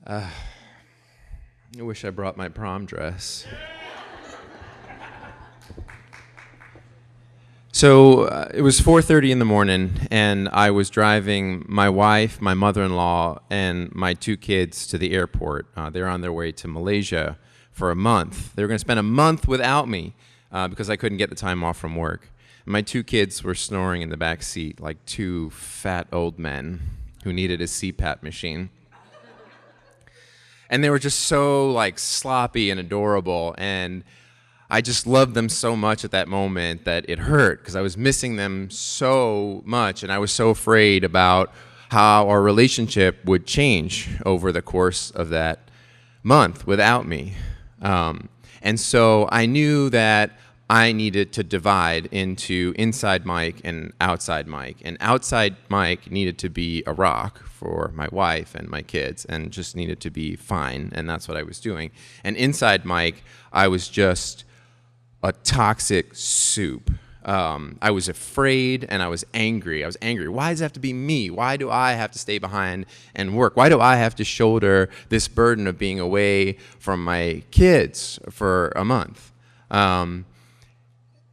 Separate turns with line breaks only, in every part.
I wish I brought my prom dress. So it was 4:30 in the morning, and I was driving my wife, my mother-in-law, and my two kids to the airport. They're on their way to Malaysia for a month. They were going to spend a month without me because I couldn't get the time off from work. And my two kids were snoring in the back seat like two fat old men who needed a CPAP machine. And they were just so like sloppy and adorable, and I just loved them so much at that moment that it hurt because I was missing them so much, and I was so afraid about how our relationship would change over the course of that month without me. And so I knew that I needed to divide into inside Mike and outside Mike. And outside Mike needed to be a rock for my wife and my kids and just needed to be fine. And that's what I was doing. And inside Mike, I was just a toxic soup. I was afraid and I was angry. Why does it have to be me? Why do I have to stay behind and work? Why do I have to shoulder this burden of being away from my kids for a month?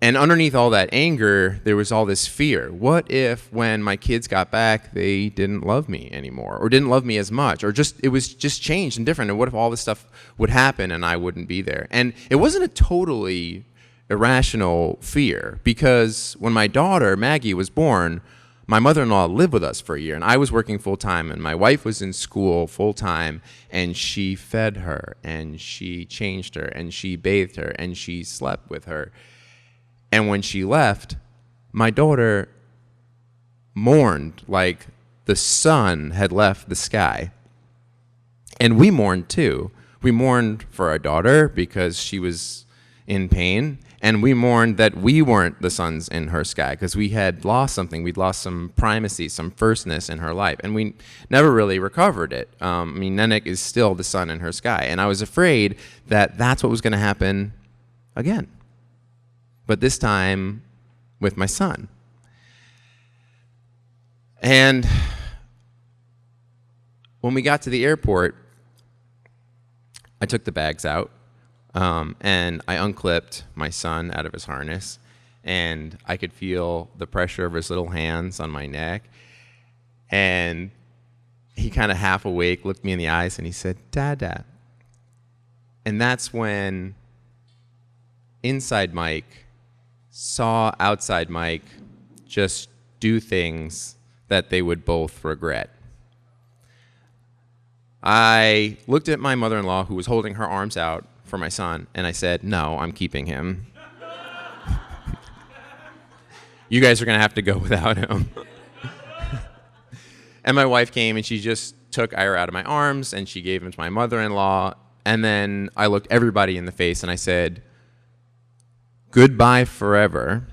And underneath all that anger, there was all this fear. What if when my kids got back, they didn't love me anymore or didn't love me as much or just it was just changed and different? And what if all this stuff would happen and I wouldn't be there? And it wasn't a totally irrational fear because when my daughter, Maggie, was born, my mother-in-law lived with us for a year and I was working full-time and my wife was in school full-time and she fed her and she changed her and she bathed her and she slept with her. And when she left, my daughter mourned like the sun had left the sky. And we mourned too. We mourned for our daughter because she was in pain. And we mourned that we weren't the suns in her sky because we had lost something. We'd lost some primacy, some firstness in her life. And we never really recovered it. Nenek is still the sun in her sky. And I was afraid that that's what was going to happen again. But this time with my son. And when we got to the airport, I took the bags out and I unclipped my son out of his harness, and I could feel the pressure of his little hands on my neck. And he kind of half awake looked me in the eyes and he said, "Dada." And that's when inside Mike saw outside Mike just do things that they would both regret. I looked at my mother-in-law who was holding her arms out for my son, and I said, "No, I'm keeping him. You guys are going to have to go without him." And my wife came, and she just took Ira out of my arms, and she gave him to my mother-in-law, and then I looked everybody in the face, and I said, "Goodbye forever,"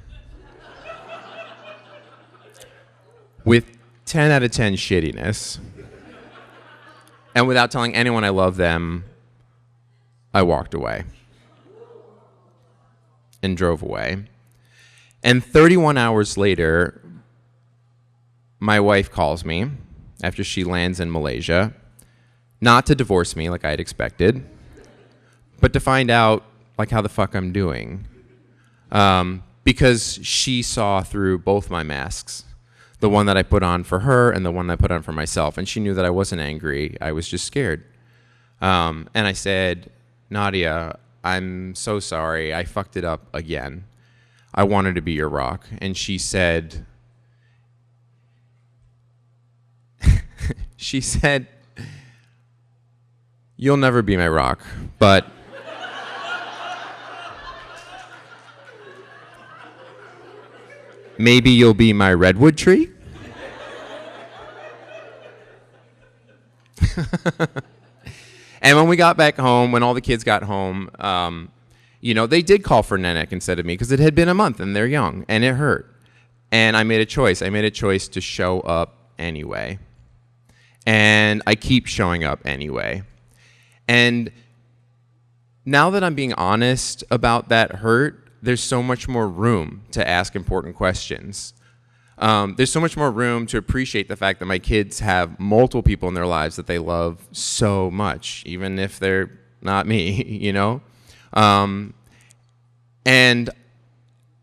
with 10 out of 10 shittiness. And without telling anyone I love them, I walked away and drove away. And 31 hours later, my wife calls me after she lands in Malaysia, not to divorce me like I'd expected, but to find out like how the fuck I'm doing. Because she saw through both my masks, the one that I put on for her and the one I put on for myself. And she knew that I wasn't angry. I was just scared. And I said, "Nadia, I'm so sorry. I fucked it up again. I wanted to be your rock." And she said, "You'll never be my rock, but maybe you'll be my redwood tree." And when we got back home, when all the kids got home, they did call for Nenek instead of me because it had been a month and they're young and it hurt. And I made a choice. I made a choice to show up anyway. And I keep showing up anyway. And now that I'm being honest about that hurt, there's so much more room to ask important questions. There's so much more room to appreciate the fact that my kids have multiple people in their lives that they love so much, even if they're not me, you know? And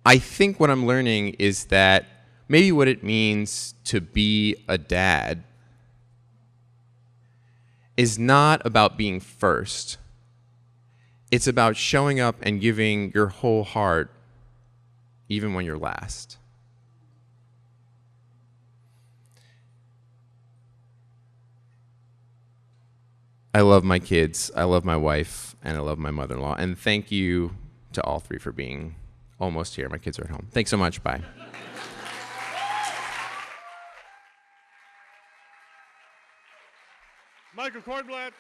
I think what I'm learning is that maybe what it means to be a dad is not about being first. It's about showing up and giving your whole heart even when you're last. I love my kids, I love my wife, and I love my mother-in-law. And thank you to all three for being almost here. My kids are at home. Thanks so much. Bye.
Michael Kornblatt.